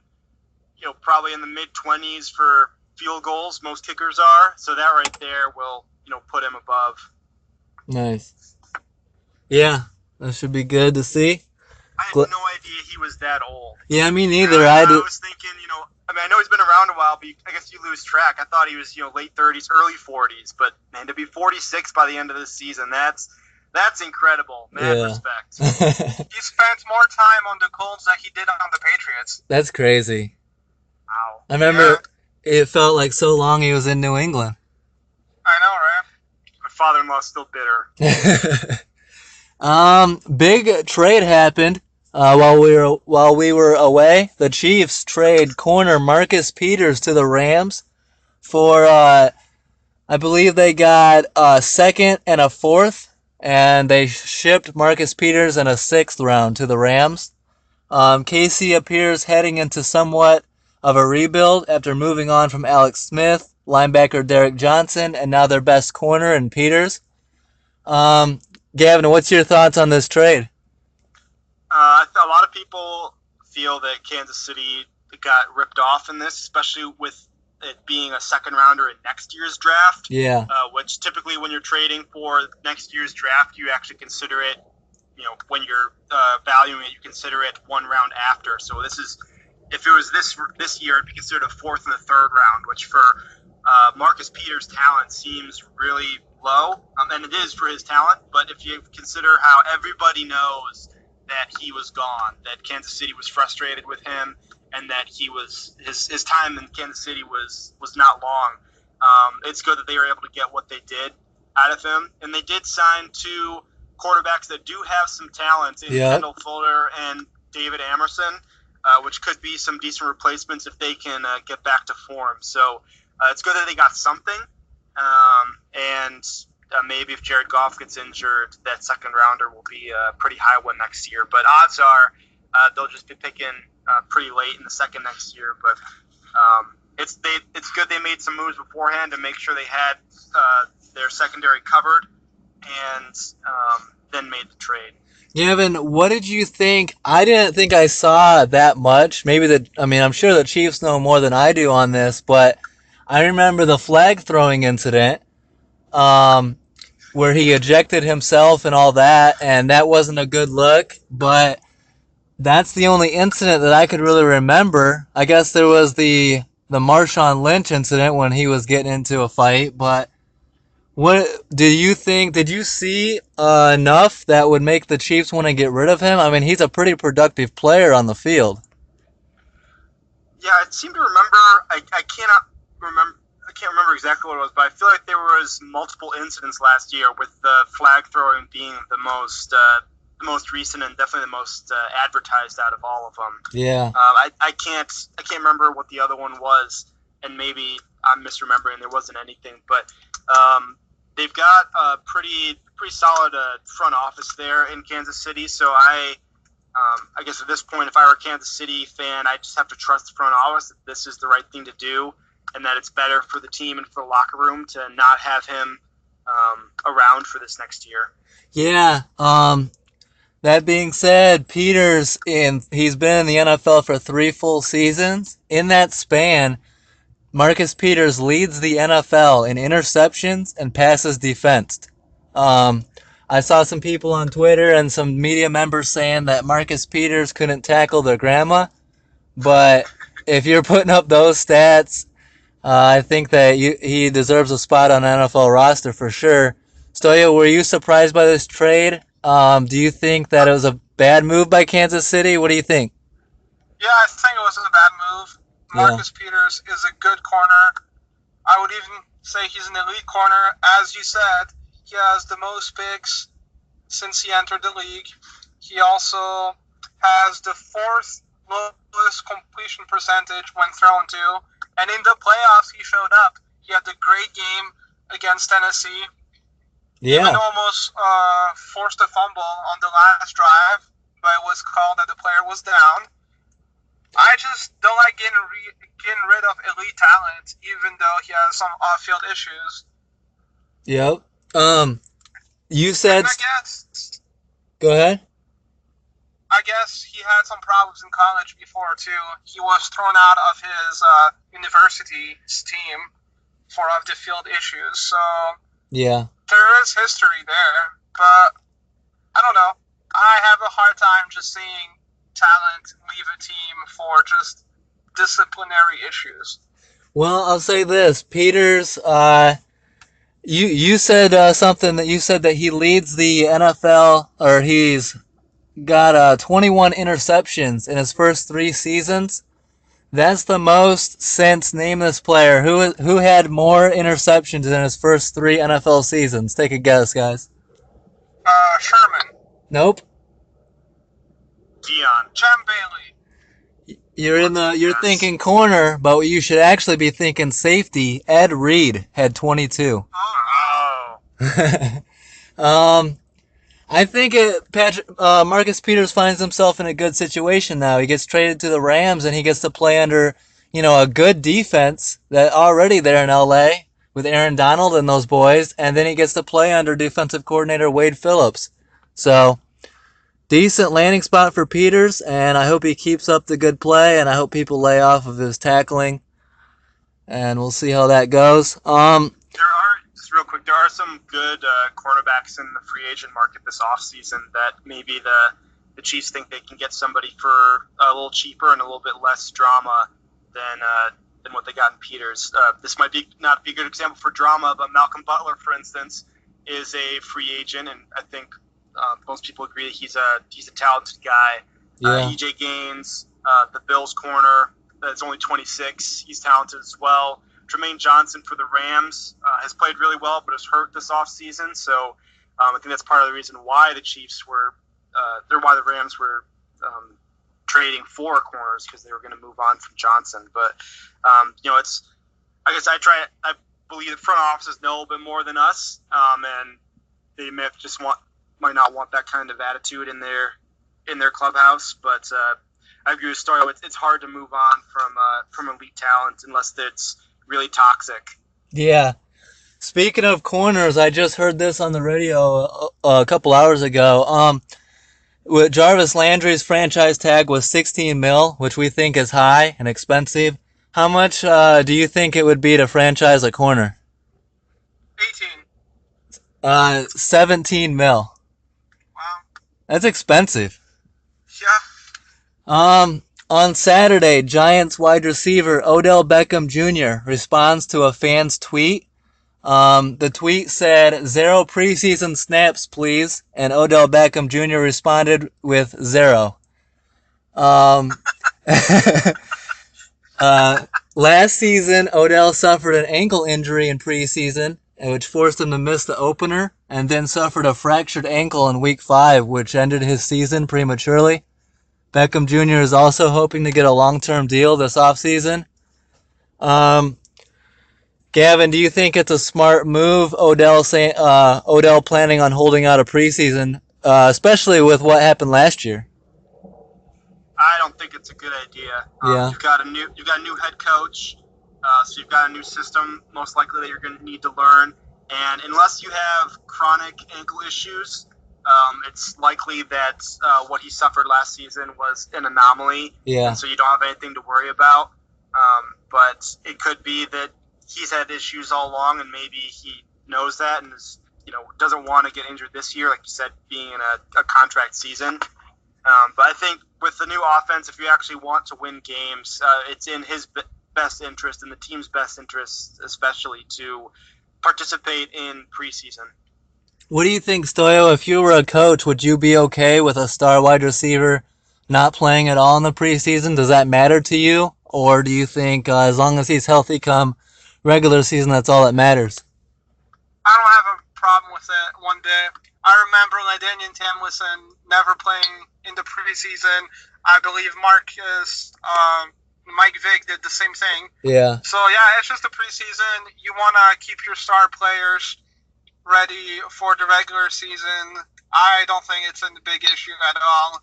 B: probably in the mid-20s for field goals. Most kickers are, so that right there will put him above.
A: Nice. Yeah, that should be good to see.
B: I had no idea he was that old.
A: Yeah, me neither.
B: I was thinking, I know he's been around a while, but I guess you lose track. I thought he was, late 30s, early 40s, but man, to be 46 by the end of the season, that's incredible. Mad respect.
C: He spent more time on the Colts than he did on the Patriots.
A: That's crazy.
B: Wow.
A: I remember it felt like so long he was in New England.
C: I know, right?
B: My father-in-law's still bitter.
A: Big trade happened while we were away. The Chiefs trade corner Marcus Peters to the Rams for I believe they got a second and a fourth, and they shipped Marcus Peters in a 6th round to the Rams. KC appears heading into somewhat of a rebuild after moving on from Alex Smith, linebacker Derek Johnson, and now their best corner in Peters. Gavin, what's your thoughts on this trade?
B: A lot of people feel that Kansas City got ripped off in this, especially with it being a second rounder in next year's draft.
A: Yeah.
B: Which typically when you're trading for next year's draft, you actually consider it, when you're valuing it, you consider it 1 round after. So if it was this year, it'd be considered a 4th and a 3rd round, which for Marcus Peters' talent seems really low, and it is for his talent. But if you consider how everybody knows that he was gone, that Kansas City was frustrated with him, and that he was his time in Kansas City was not long, it's good that they were able to get what they did out of him. And they did sign 2 quarterbacks that do have some talent in Kendall Fuller and David Amerson, which could be some decent replacements if they can get back to form. So it's good that they got something. And maybe if Jared Goff gets injured, that second rounder will be a pretty high one next year. But odds are they'll just be picking pretty late in the second next year. But it's good they made some moves beforehand to make sure they had their secondary covered, and then made the trade.
A: Gavin, what did you think? I didn't think I saw that much. I'm sure the Chiefs know more than I do on this, but I remember the flag throwing incident where he ejected himself and all that, and that wasn't a good look. But That's the only incident that I could really remember. I guess there was the Marshawn Lynch incident when he was getting into a fight, but what do you think? Did you see enough that would make the Chiefs want to get rid of him? I mean, he's a pretty productive player on the field.
B: Yeah, I seem to remember. I cannot remember. I can't remember exactly what it was, but I feel like there was multiple incidents last year with the flag throwing being the most recent and definitely the most advertised out of all of them.
A: Yeah.
B: I can't remember what the other one was, and maybe I'm misremembering. There wasn't anything, but they've got a pretty solid front office there in Kansas City. So I guess at this point, if I were a Kansas City fan, I just have to trust the front office that this is the right thing to do, and that it's better for the team and for the locker room to not have him around for this next year.
A: Yeah. That being said, he's been in the NFL for 3 full seasons. In that span, Marcus Peters leads the NFL in interceptions and passes defensed. I saw some people on Twitter and some media members saying that Marcus Peters couldn't tackle their grandma, but if you're putting up those stats, I think that he deserves a spot on an NFL roster for sure. Stoyo, were you surprised by this trade? Do you think that it was a bad move by Kansas City? What do you think?
C: Yeah, I think it was a bad move. Marcus Peters is a good corner. I would even say he's an elite corner. As you said, he has the most picks since he entered the league. He also has the 4th lowest completion percentage when thrown to. And in the playoffs, he showed up. He had a great game against Tennessee.
A: Yeah.
C: Even almost forced a fumble on the last drive, but it was called that the player was down. I just don't like getting rid of elite talent, even though he has some off-field issues.
A: Yep. You said.
C: And I guess.
A: Go ahead.
C: I guess he had some problems in college before too. He was thrown out of his university's team for off-the-field issues. So
A: yeah,
C: there is history there, but I don't know. I have a hard time just seeing talent leave a team for just disciplinary issues.
A: Well, I'll say this, Peters. You said something that you said that he leads the NFL, or he's got 21 interceptions in his first 3 seasons. That's the most since name this player. Who had more interceptions in his first 3 NFL seasons? Take a guess, guys.
C: Sherman.
A: Nope.
B: Dion.
C: Chem Bailey.
A: You're thinking corner, but you should actually be thinking safety. Ed Reed had 22.
B: Oh.
A: I think Marcus Peters finds himself in a good situation now. He gets traded to the Rams and he gets to play under, a good defense that already there in LA with Aaron Donald and those boys, and then he gets to play under defensive coordinator Wade Phillips. So, decent landing spot for Peters, and I hope he keeps up the good play, and I hope people lay off of his tackling, and we'll see how that goes.
B: Just real quick, there are some good cornerbacks in the free agent market this offseason that maybe the Chiefs think they can get somebody for a little cheaper and a little bit less drama than what they got in Peters. This might not be a good example for drama, but Malcolm Butler, for instance, is a free agent, and I think most people agree that he's a talented guy.
A: Yeah.
B: EJ Gaines, the Bills corner, that's only 26. He's talented as well. Jermaine Johnson for the Rams has played really well, but is hurt this offseason. So I think that's part of the reason why the Chiefs were, why the Rams were trading for corners, because they were going to move on from Johnson. But it's, I guess I believe the front offices know a little bit more than us, and they may have might not want that kind of attitude in their clubhouse. But I agree with Stoyo. It's hard to move on from elite talent unless it's really toxic.
A: Yeah. Speaking of corners, I just heard this on the radio a couple hours ago. With Jarvis Landry's franchise tag was $16 million, which we think is high and expensive. How much do you think it would be to franchise a corner?
C: 18.
A: $17 million.
C: Wow.
A: That's expensive.
C: Yeah.
A: On Saturday, Giants wide receiver Odell Beckham Jr. responds to a fan's tweet. The tweet said, "Zero preseason snaps, please," and Odell Beckham Jr. responded with zero. Um, Last season, Odell suffered an ankle injury in preseason, which forced him to miss the opener, and then suffered a fractured ankle in Week 5, which ended his season prematurely. Beckham Jr. is also hoping to get a long-term deal this offseason. Gavin, do you think it's a smart move, Odell planning on holding out a preseason, especially with what happened last year?
B: I don't think it's a good idea.
A: Yeah.
B: You've got a new head coach, so you've got a new system most likely that you're going to need to learn. And unless you have chronic ankle issues, it's likely that what he suffered last season was an anomaly.
A: Yeah.
B: And so you don't have anything to worry about. But it could be that he's had issues all along, and maybe he knows that and is, doesn't want to get injured this year, like you said, being in a contract season. But I think with the new offense, if you actually want to win games, it's in his best interest and the team's best interest, especially, to participate in preseason.
A: What do you think, Stoyo? If you were a coach, would you be okay with a star wide receiver not playing at all in the preseason? Does that matter to you? Or do you think as long as he's healthy come regular season, that's all that matters?
C: I don't have a problem with it one day. I remember LaDainian Tomlinson never playing in the preseason. I believe Mike Vick did the same thing.
A: Yeah.
C: So, yeah, it's just the preseason. You want to keep your star players ready for the regular season. I don't think it's a big issue at all.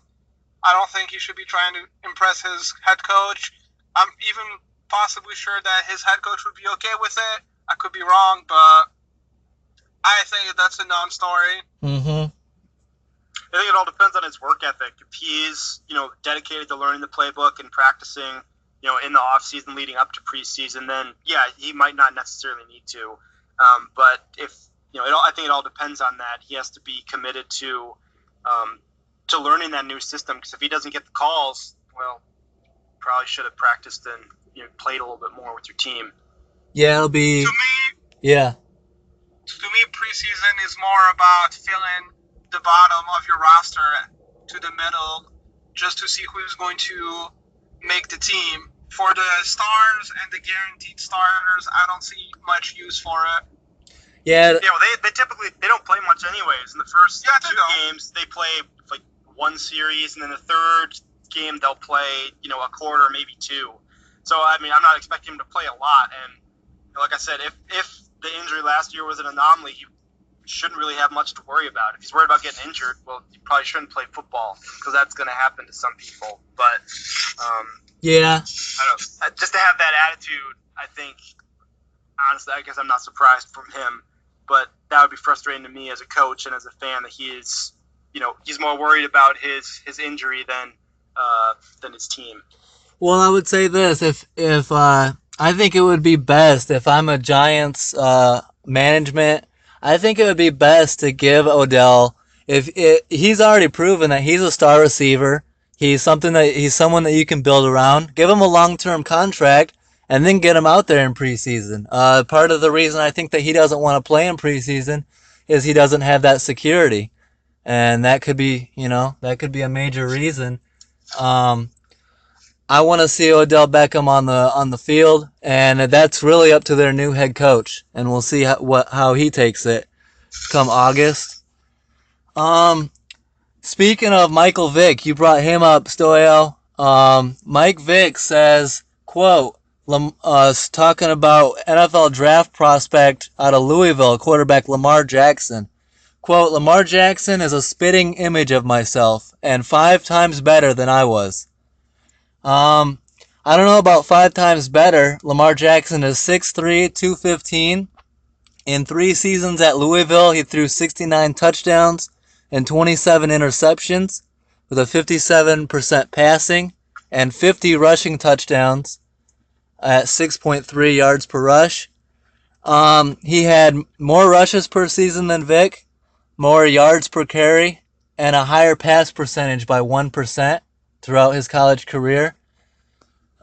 C: I don't think he should be trying to impress his head coach. I'm even possibly sure that his head coach would be okay with it. I could be wrong, but I think that's a non-story.
A: Mm-hmm.
B: I think it all depends on his work ethic. If he's, dedicated to learning the playbook and practicing, in the off season leading up to preseason, then yeah, he might not necessarily need to. But if I think it all depends on that. He has to be committed to learning that new system. Because if he doesn't get the calls, well, probably should have practiced and played a little bit more with your team.
A: Yeah, it'll be.
C: To me,
A: yeah.
C: To me, preseason is more about filling the bottom of your roster to the middle, just to see who's going to make the team. For the stars and the guaranteed starters, I don't see much use for it.
A: Yeah.
B: Yeah, well, they typically don't play much anyways. In the first two games, they play like one series, and then the third game they'll play, a quarter, maybe two. So I mean, I'm not expecting him to play a lot. And like I said, if the injury last year was an anomaly, he shouldn't really have much to worry about. If he's worried about getting injured, well, he probably shouldn't play football because that's going to happen to some people. But
A: yeah,
B: I don't know. Just to have that attitude, I think, honestly, I guess I'm not surprised from him. But that would be frustrating to me as a coach and as a fan that he is, he's more worried about his injury than his team.
A: Well, I would say this: if I think it would be best if I'm a Giants management. I think it would be best to give Odell, he's already proven that he's a star receiver. He's someone that you can build around. Give him a long-term contract and then get him out there in preseason. Part of the reason I think that he doesn't want to play in preseason is he doesn't have that security, and that could be a major reason. I want to see Odell Beckham on the field, and that's really up to their new head coach, and we'll see how he takes it come August. Speaking of Michael Vick, you brought him up, Stoyo. Mike Vick says, quote, talking about NFL draft prospect out of Louisville, quarterback Lamar Jackson. Quote, Lamar Jackson is a spitting image of myself and 5 times better than I was. I don't know about 5 times better. Lamar Jackson is 6'3", 215. In 3 seasons at Louisville, he threw 69 touchdowns and 27 interceptions with a 57% passing and 50 rushing touchdowns at 6.3 yards per rush. He had more rushes per season than Vick, more yards per carry, and a higher pass percentage by 1%. throughout his college career.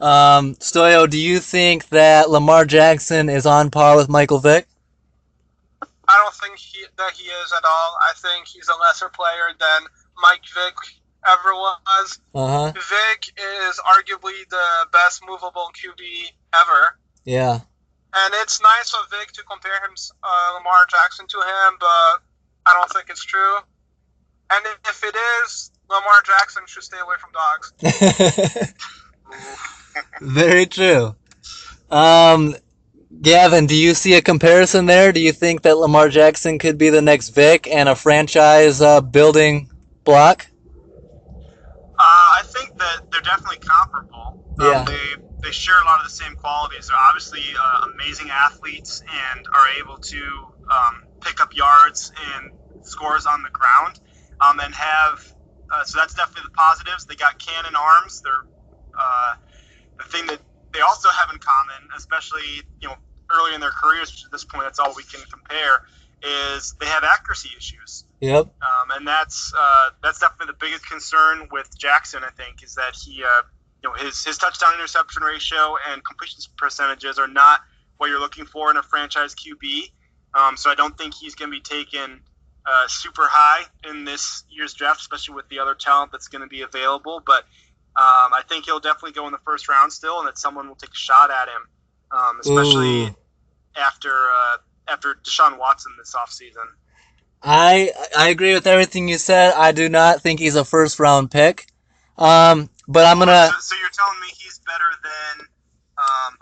A: Stoyo, do you think that Lamar Jackson is on par with Michael Vick?
C: I don't think that he is at all. I think he's a lesser player than Mike Vick ever was.
A: Uh-huh.
C: Vick is arguably the best movable QB ever.
A: Yeah.
C: And it's nice of Vic to compare Lamar Jackson to him, but I don't think it's true. And if it is, Lamar Jackson should stay away from dogs.
A: Very true. Gavin, do you see a comparison there? Do you think that Lamar Jackson could be the next Vic and a franchise building block?
B: I think that they're definitely comparable.
A: Yeah.
B: They share a lot of the same qualities. They're obviously amazing athletes and are able to pick up yards and scores on the ground, and have so that's definitely the positives. They got cannon arms. They're the thing that they also have in common, especially early in their careers, which at this point that's all we can compare, is they have accuracy issues.
A: Yep.
B: And that's definitely the biggest concern with Jackson. I think is that he his touchdown interception ratio and completion percentages are not what you're looking for in a franchise QB. So I don't think he's going to be taken super high in this year's draft, especially with the other talent that's going to be available. But I think he'll definitely go in the first round still, and that someone will take a shot at him, especially after Deshaun Watson this offseason.
A: I agree with everything you said. I do not think he's a first round pick. But I'm gonna.
B: So you're telling me he's better than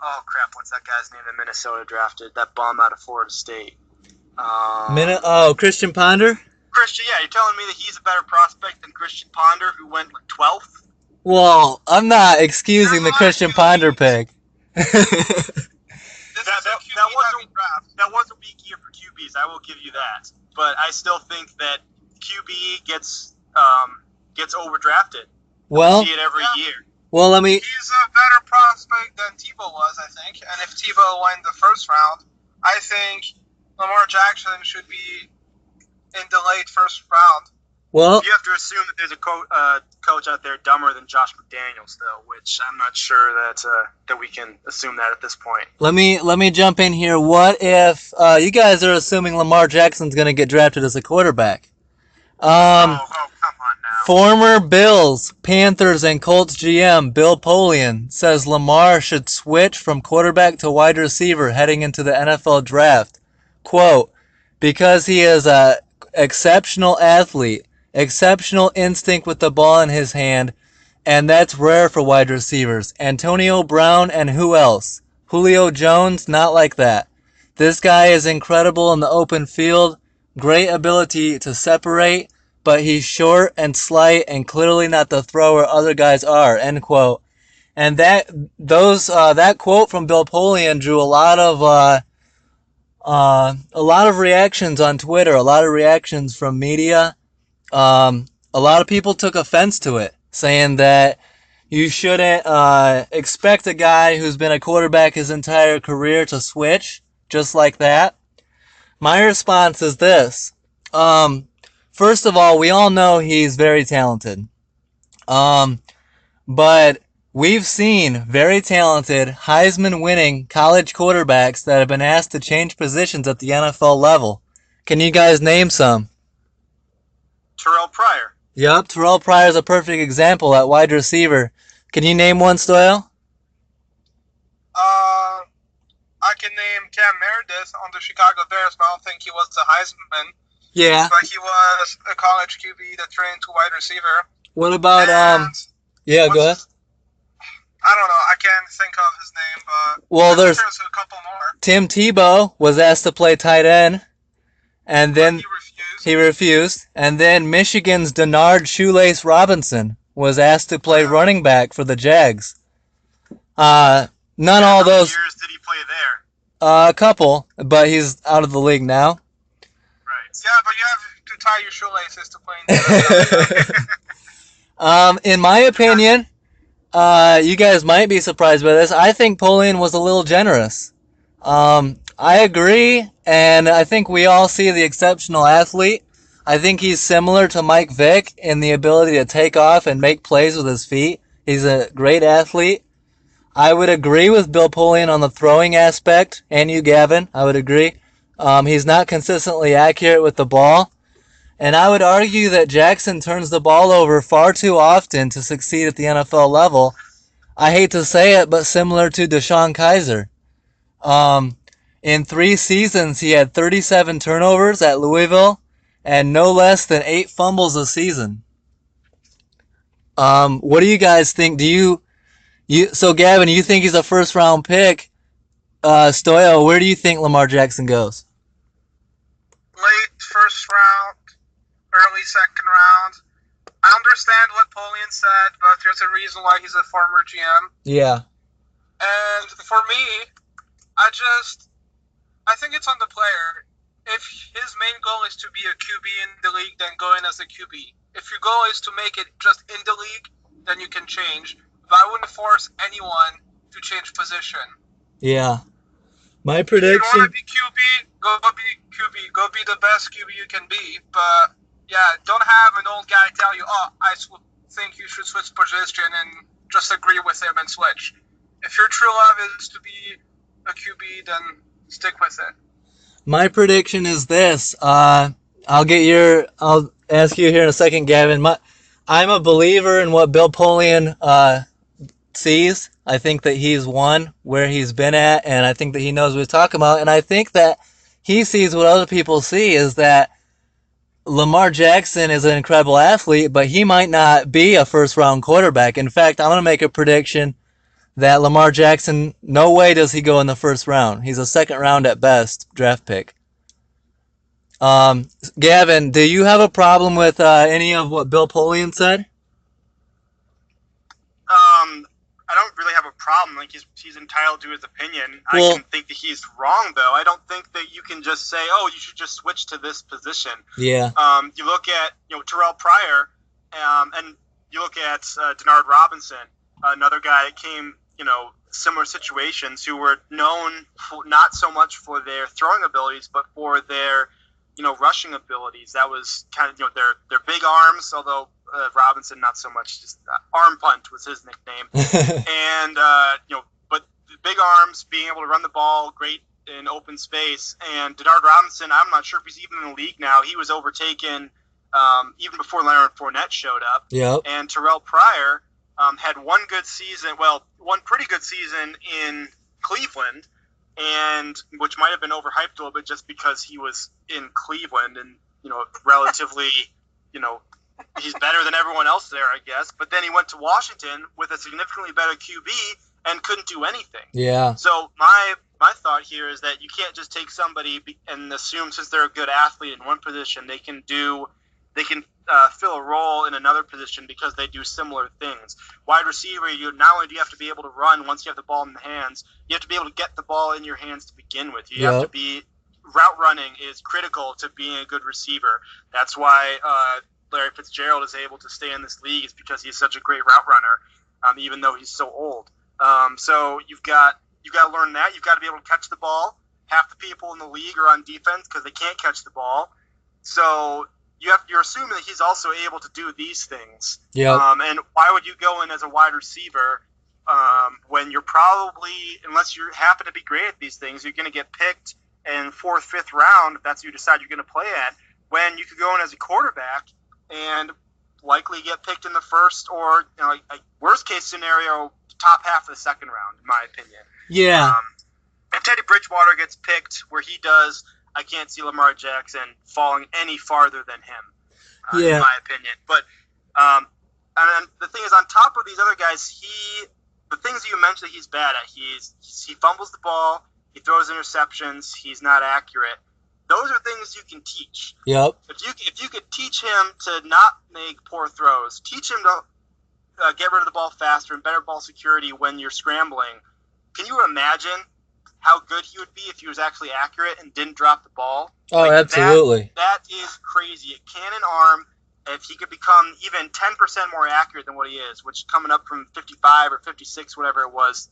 B: oh crap, what's that guy's name that Minnesota drafted? That bum out of Florida State.
A: Christian Ponder?
B: Christian, yeah, you're telling me that he's a better prospect than Christian Ponder, who went 12th?
A: Well, I'm not excusing the Christian Ponder pick.
B: That was a weak year for QBs, I will give you that. But I still think that QB gets overdrafted.
A: Well,
B: we see it every year.
A: Well,
C: he's a better prospect than Tebow was, I think. And if Tebow went the first round, I think Lamar Jackson should be in the late first round.
A: Well,
B: you have to assume that there's a coach out there dumber than Josh McDaniels, though, which I'm not sure that we can assume that at this point.
A: Let me jump in here. What if you guys are assuming Lamar Jackson's going to get drafted as a quarterback?
B: Come on now.
A: Former Bills, Panthers, and Colts GM Bill Polian says Lamar should switch from quarterback to wide receiver heading into the NFL draft. Quote, because he is an exceptional athlete, exceptional instinct with the ball in his hand, and that's rare for wide receivers. Antonio Brown and who else? Julio Jones, not like that. This guy is incredible in the open field, great ability to separate, but he's short and slight and clearly not the thrower other guys are, end quote. And that quote from Bill Polian drew a lot of reactions on Twitter, a lot of reactions from media. A lot of people took offense to it, saying that you shouldn't expect a guy who's been a quarterback his entire career to switch just like that. My response is this. First of all, we all know he's very talented. But we've seen very talented, Heisman-winning college quarterbacks that have been asked to change positions at the NFL level. Can you guys name some?
B: Terrell Pryor.
A: Yep, Terrell Pryor is a perfect example at wide receiver. Can you name one, Stoyo?
C: I can name Cam Meredith on the Chicago Bears, but I don't think he was the Heisman.
A: Yeah.
C: But he was a college QB that trained to wide receiver.
A: What about go ahead.
C: I don't know. I can't think of his name, but
A: well, there's
C: a couple more.
A: Tim Tebow was asked to play tight end, and then he refused. And then Michigan's Denard Shoelace Robinson was asked to play running back for the Jags. How many
B: years did he play there?
A: A couple, but he's out of the league now.
B: Right.
C: Yeah, but you have to tie your shoelaces to play in the NFL.
A: In my opinion, you guys might be surprised by this. I think Polian was a little generous. I agree, and I think we all see the exceptional athlete. I think he's similar to Mike Vick in the ability to take off and make plays with his feet. He's a great athlete. I would agree with Bill Polian on the throwing aspect, and you, Gavin. I would agree. He's not consistently accurate with the ball. And I would argue that Jackson turns the ball over far too often to succeed at the NFL level. I hate to say it, but similar to DeShone Kizer. Um, in 3 seasons, he had 37 turnovers at Louisville and no less than 8 fumbles a season. What do you guys think? So Gavin, you think he's a first round pick? Stoyo, where do you think Lamar Jackson goes?
C: Late first round, early second round. I understand what Polian said, but there's a reason why he's a former GM.
A: Yeah.
C: And for me, I think it's on the player. If his main goal is to be a QB in the league, then go in as a QB. If your goal is to make it just in the league, then you can change. But I wouldn't force anyone to change position.
A: Yeah. My
C: If you
A: prediction.
C: want to be QB, go be QB. Go be the best QB you can be. But yeah, don't have an old guy tell you, oh, I think you should switch position and just agree with him and switch. If your true love is to be a QB, then stick with it.
A: My prediction is this. I'll ask you here in a second, Gavin. I'm a believer in what Bill Polian sees. I think that he's won where he's been at, and I think that he knows what he's talking about. And I think that he sees what other people see is that Lamar Jackson is an incredible athlete, but he might not be a first-round quarterback. In fact, I'm going to make a prediction that Lamar Jackson, no way does he go in the first round. He's a second round at best draft pick. Gavin, do you have a problem with any of what Bill Polian said?
B: I don't really have a problem. Like he's entitled to his opinion.
A: Well,
B: I can think that he's wrong, though. I don't think that you can just say, "Oh, you should just switch to this position."
A: Yeah.
B: You look at Terrell Pryor, and you look at Denard Robinson, another guy that came similar situations, who were known not so much for their throwing abilities, but for their rushing abilities. That was kind of their big arms, although Robinson not so much. Just arm punt was his nickname, and but big arms, being able to run the ball, great in open space. And Denard Robinson, I'm not sure if he's even in the league now. He was overtaken even before Leonard Fournette showed up.
A: Yep.
B: And Terrell Pryor had one pretty good season in Cleveland, and which might have been overhyped a little bit just because he was in Cleveland and relatively he's better than everyone else there, I guess. But then he went to Washington with a significantly better QB and couldn't do anything.
A: Yeah.
B: So my thought here is that you can't just take somebody and assume since they're a good athlete in one position they can fill a role in another position because they do similar things. Wide receiver, not only do you have to be able to run once you have the ball in the hands, you have to be able to get the ball in your hands to begin with. You have to be route running is critical to being a good receiver. That's why Larry Fitzgerald is able to stay in this league, is because he's such a great route runner, even though he's so old. So you've got to learn that. You've got to be able to catch the ball. Half the people in the league are on defense because they can't catch the ball. So you're assuming that he's also able to do these things.
A: Yeah.
B: And why would you go in as a wide receiver when you're probably, unless you happen to be great at these things, you're going to get picked in 4th, 5th round if that's who you decide you're going to play at, when you could go in as a quarterback and likely get picked in the first or, worst case scenario, top half of the second round, in my opinion.
A: Yeah.
B: If Teddy Bridgewater gets picked where he does, I can't see Lamar Jackson falling any farther than him, in my opinion. But and the thing is, on top of these other guys, the things that you mentioned that he's bad at, he fumbles the ball, he throws interceptions, he's not accurate. Those are things you can teach.
A: Yep.
B: If you could teach him to not make poor throws, teach him to get rid of the ball faster and better ball security when you're scrambling, can you imagine how good he would be if he was actually accurate and didn't drop the ball?
A: Oh, absolutely.
B: That is crazy. A cannon arm, if he could become even 10% more accurate than what he is, which coming up from 55 or 56, whatever it was,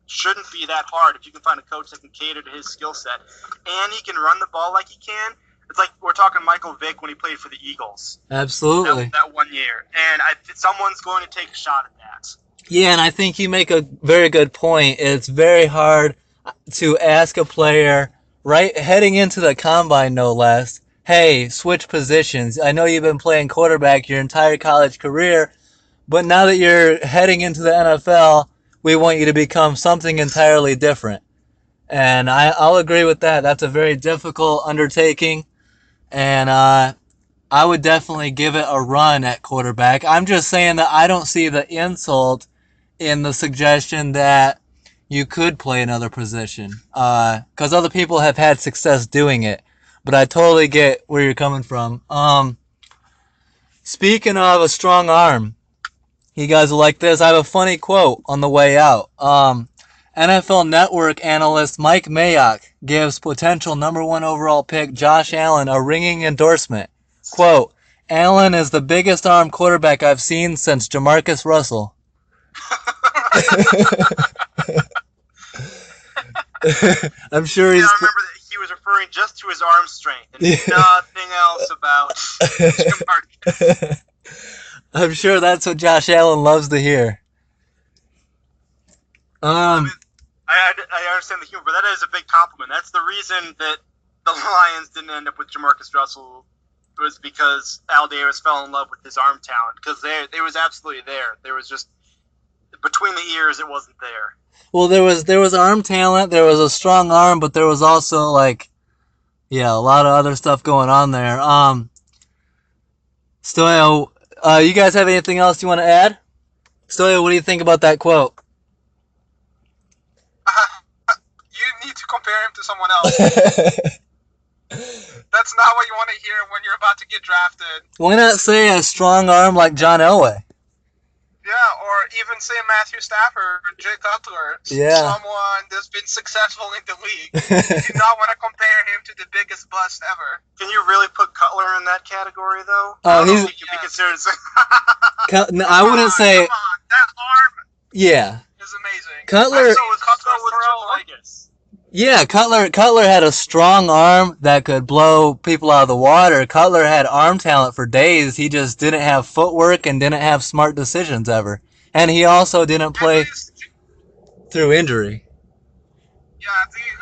B: shouldn't be that hard if you can find a coach that can cater to his skill set. And he can run the ball like he can. It's like we're talking Michael Vick when he played for the Eagles.
A: Absolutely.
B: That 1 year. And someone's going to take a shot at that.
A: Yeah, and I think you make a very good point. It's very hard to ask a player, right, heading into the combine no less, hey, switch positions. I know you've been playing quarterback your entire college career, but now that you're heading into the NFL, we want you to become something entirely different. And I'll agree with that. That's a very difficult undertaking. And I would definitely give it a run at quarterback. I'm just saying that I don't see the insult in the suggestion that you could play another position. Because other people have had success doing it. But I totally get where you're coming from. Speaking of a strong arm, you guys will like this. I have a funny quote on the way out. NFL Network analyst Mike Mayock gives potential number 1 overall pick Josh Allen a ringing endorsement. Quote, Allen is the biggest arm quarterback I've seen since Jamarcus Russell. I'm sure he's...
B: I remember that he was referring just to his arm strength and nothing else about Jamarcus.
A: I'm sure that's what Josh Allen loves to hear.
B: I understand the humor, but that is a big compliment. That's the reason that the Lions didn't end up with Jamarcus Russell, was because Al Davis fell in love with his arm talent, because it was absolutely there. There was just, between the ears, it wasn't there.
A: Well, there was arm talent, there was a strong arm, but there was also a lot of other stuff going on there. Stoyo, you guys have anything else you want to add? Stoyo, what do you think about that quote?
C: You need to compare him to someone else. That's not what you want to hear when you're about to get drafted.
A: Why not say a strong arm like John Elway?
C: Yeah, or even say Matthew Stafford or Jay Cutler.
A: Yeah.
C: Someone that's been successful in the league. You do not want to compare him to the biggest bust ever.
B: Can you really put Cutler in that category, though?
A: Oh,
B: he could be considered.
A: I wouldn't say.
C: Come on, that arm.
A: Yeah.
C: Is amazing.
A: Cutler.
B: So was Joe Vegas.
A: Yeah, Cutler had a strong arm that could blow people out of the water. Cutler had arm talent for days. He just didn't have footwork and didn't have smart decisions ever. And he also didn't play through injury.
C: Yeah,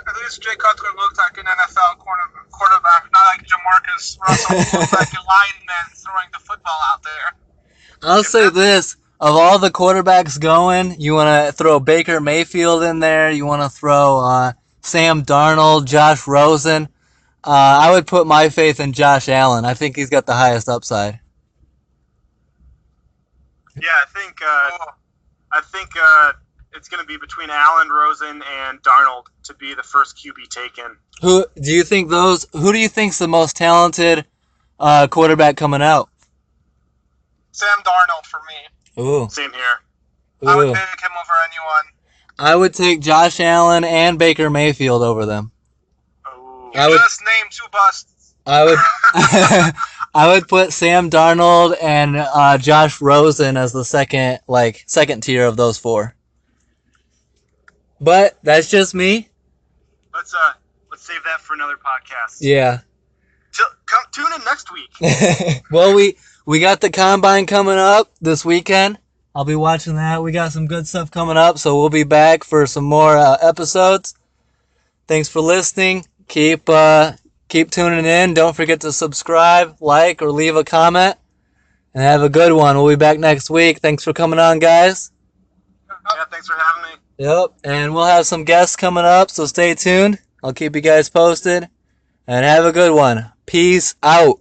C: at least Jay Cutler looked like an NFL quarterback, not like Jamarcus Russell, who looked like a lineman throwing the football out there.
A: I'll say this. Of all the quarterbacks going, you want to throw Baker Mayfield in there. You want to throw Sam Darnold, Josh Rosen. I would put my faith in Josh Allen. I think he's got the highest upside.
B: Yeah, I think it's going to be between Allen, Rosen, and Darnold to be the first QB taken.
A: Who do you think's the most talented quarterback coming out?
C: Sam Darnold for me.
A: Ooh.
B: Same here.
A: Ooh.
C: I would pick him over anyone.
A: I would take Josh Allen and Baker Mayfield over them.
B: Oh.
C: You just named 2 busts.
A: I would I would put Sam Darnold and Josh Rosen as the second tier of those 4. But that's just me.
B: Let's save that for another podcast.
A: Yeah.
B: Tune in next week.
A: Well, we got the combine coming up this weekend. I'll be watching that. We got some good stuff coming up, so we'll be back for some more episodes. Thanks for listening. Keep tuning in. Don't forget to subscribe, like, or leave a comment. And have a good one. We'll be back next week. Thanks for coming on, guys.
B: Yeah, thanks for having me.
A: Yep, and we'll have some guests coming up, so stay tuned. I'll keep you guys posted. And have a good one. Peace out.